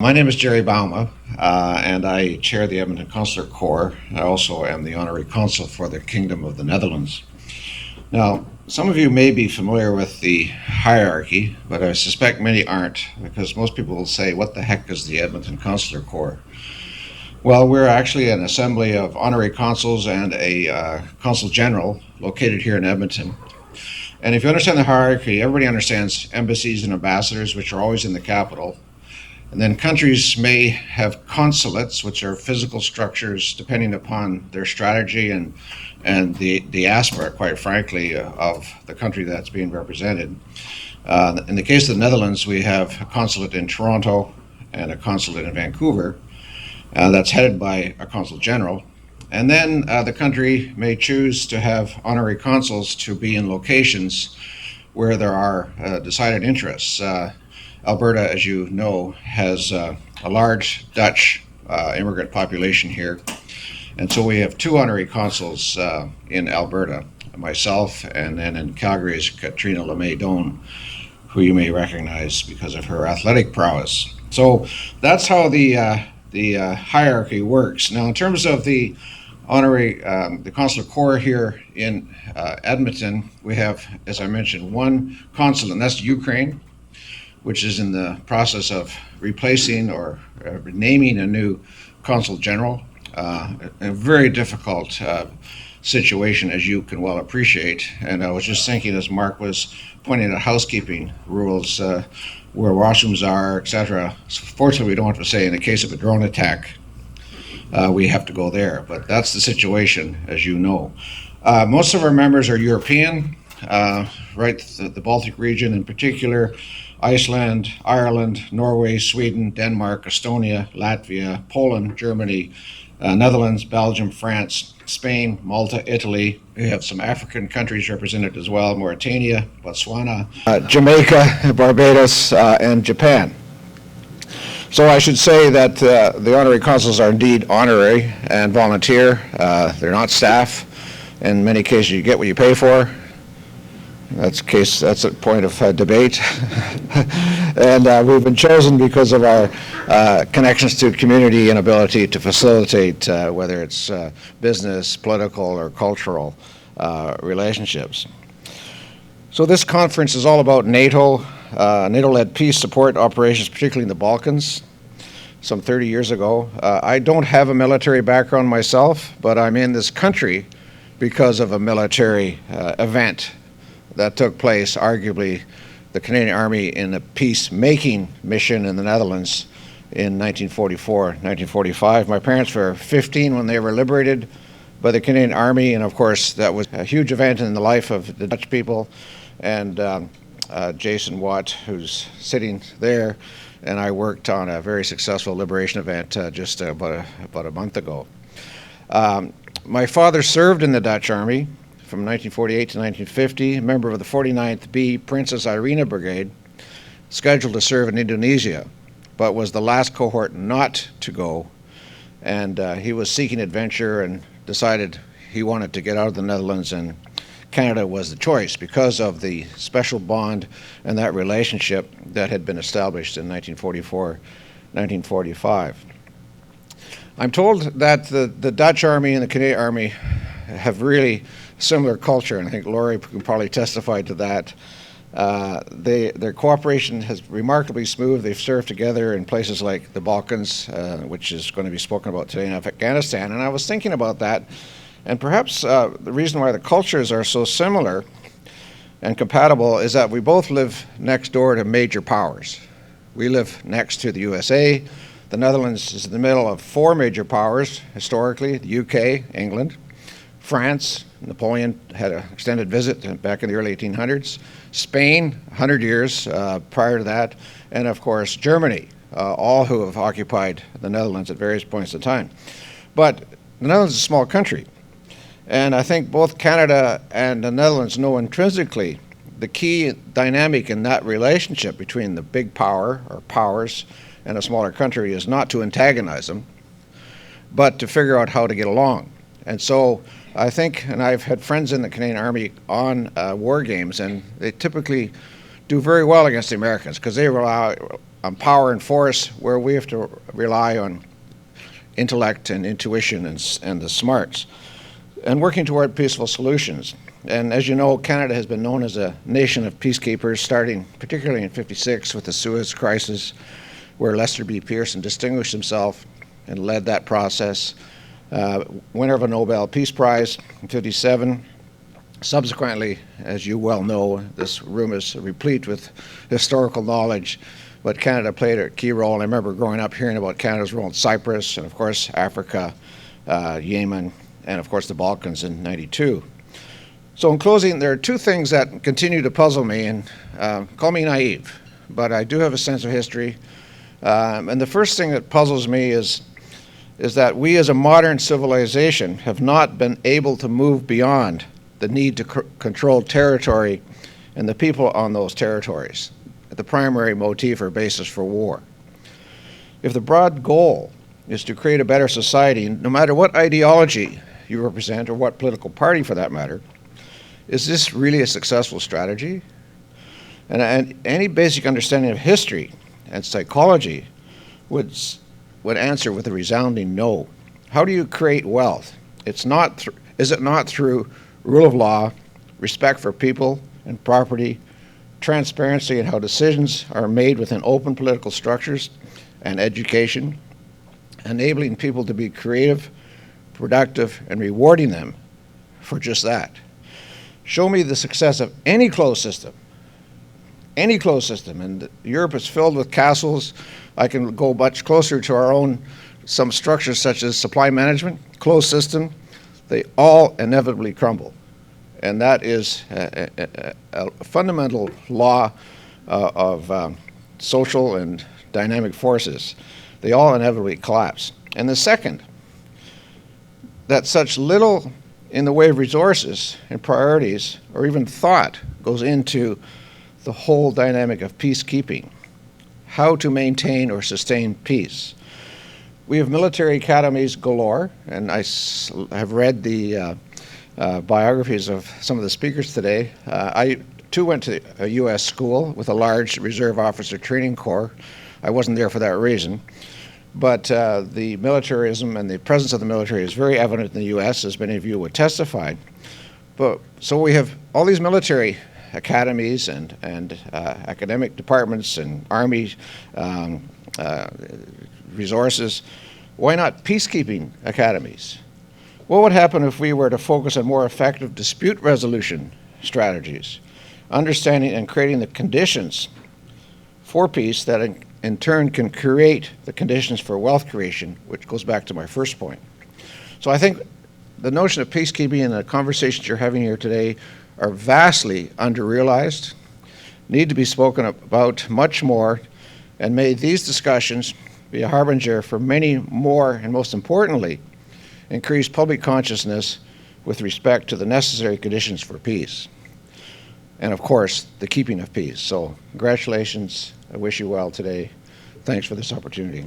My name is Jerry Bouma, and I chair the Edmonton Consular Corps. I also am the Honorary Consul for the Kingdom of the Netherlands. Now, some of you may be familiar with the hierarchy, but I suspect many aren't, because most people will say, what the heck is the Edmonton Consular Corps? Well, we're actually an assembly of honorary consuls and a consul general located here in Edmonton. And if you understand the hierarchy, everybody understands embassies and ambassadors, which are always in the capital. And then countries may have consulates, which are physical structures depending upon their strategy and the diaspora, quite frankly, of the country that's being represented. In the case of the Netherlands, we have a consulate in Toronto and a consulate in Vancouver. That's headed by a consul general. And then the country may choose to have honorary consuls to be in locations where there are decided interests. Alberta, as you know, has a large Dutch immigrant population here. And so we have two honorary consuls in Alberta, myself, and then in Calgary is Katrina LeMay-Doan, who you may recognize because of her athletic prowess. So that's how the hierarchy works. Now, in terms of the honorary, the Consular Corps here in Edmonton, we have, as I mentioned, one consul, and that's Ukraine, which is in the process of replacing or naming a new consul general. A very difficult situation, as you can well appreciate. And I was just thinking, as Mark was pointing at housekeeping rules, where washrooms are, etc. Fortunately, we don't have to say in the case of a drone attack, we have to go there. But that's the situation, as you know. Most of our members are European, right? The Baltic region in particular. Iceland, Ireland, Norway, Sweden, Denmark, Estonia, Latvia, Poland, Germany, Netherlands, Belgium, France, Spain, Malta, Italy. We have some African countries represented as well, Mauritania, Botswana, Jamaica, Barbados, and Japan. So I should say that the honorary consuls are indeed honorary and volunteer. They're not staff. In many cases, you get what you pay for. That's a point of debate. And we've been chosen because of our connections to community and ability to facilitate whether it's business, political, or cultural relationships. So this conference is all about NATO, NATO-led peace support operations, particularly in the Balkans, some 30 years ago. I don't have a military background myself, but I'm in this country because of a military event that took place, arguably the Canadian Army in a peacemaking mission in the Netherlands in 1944, 1945. My parents were 15 when they were liberated by the Canadian Army, and of course that was a huge event in the life of the Dutch people. And Jason Watt, who's sitting there, and I worked on a very successful liberation event just about a month ago. My father served in the Dutch Army from 1948 to 1950, a member of the 49th B Princess Irina Brigade, scheduled to serve in Indonesia, but was the last cohort not to go. And he was seeking adventure and decided he wanted to get out of the Netherlands, and Canada was the choice because of the special bond and that relationship that had been established in 1944, 1945. I'm told that the Dutch Army and the Canadian Army have really similar culture, and I think Laurie can probably testify to that. Their cooperation has remarkably smooth. They've served together in places like the Balkans, which is going to be spoken about today, in Afghanistan. And I was thinking about that, and perhaps the reason why the cultures are so similar and compatible is that we both live next door to major powers. We live next to the USA. The Netherlands is in the middle of four major powers historically: the UK, England, France. Napoleon had an extended visit back in the early 1800s. Spain, 100 years prior to that. And of course, Germany, all who have occupied the Netherlands at various points in time. But the Netherlands is a small country. And I think both Canada and the Netherlands know intrinsically the key dynamic in that relationship between the big power or powers and a smaller country is not to antagonize them, but to figure out how to get along. And so I think, and I've had friends in the Canadian Army on war games, and they typically do very well against the Americans because they rely power and force, where we have to rely on intellect and intuition and the smarts, and working toward peaceful solutions. And as you know, Canada has been known as a nation of peacekeepers, starting particularly in '56 with the Suez Crisis, where Lester B. Pearson distinguished himself and led that process. Winner of a Nobel Peace Prize in '57. Subsequently, as you well know, this room is replete with historical knowledge, but Canada played a key role. And I remember growing up hearing about Canada's role in Cyprus and, of course, Africa, Yemen, and, of course, the Balkans in '92. So in closing, there are two things that continue to puzzle me, and call me naive, but I do have a sense of history. And the first thing that puzzles me is that we as a modern civilization have not been able to move beyond the need to control territory and the people on those territories, the primary motif or basis for war. If the broad goal is to create a better society, no matter what ideology you represent or what political party for that matter, is this really a successful strategy? And any basic understanding of history and psychology would answer with a resounding no. How do you create wealth? Is it not through rule of law, respect for people and property, transparency in how decisions are made within open political structures, and education, enabling people to be creative, productive, and rewarding them for just that? Show me the success of any closed system, and Europe is filled with castles. I can go much closer to our own, some structures such as supply management, closed system, they all inevitably crumble. And that is a fundamental law of social and dynamic forces. They all inevitably collapse. And the second, that such little in the way of resources and priorities or even thought goes into the whole dynamic of peacekeeping, how to maintain or sustain peace. We have military academies galore, and I have read the biographies of some of the speakers today. I too went to a U.S. school with a large reserve officer training corps. I wasn't there for that reason. But the militarism and the presence of the military is very evident in the U.S., as many of you would testify. So we have all these military academies and academic departments and army resources. Why not peacekeeping academies? What would happen if we were to focus on more effective dispute resolution strategies, understanding and creating the conditions for peace that in turn can create the conditions for wealth creation, which goes back to my first point. So I think the notion of peacekeeping and the conversations you're having here today are vastly under-realized, need to be spoken about much more, and may these discussions be a harbinger for many more, and most importantly, increase public consciousness with respect to the necessary conditions for peace. And of course, the keeping of peace. So congratulations. I wish you well today. Thanks for this opportunity.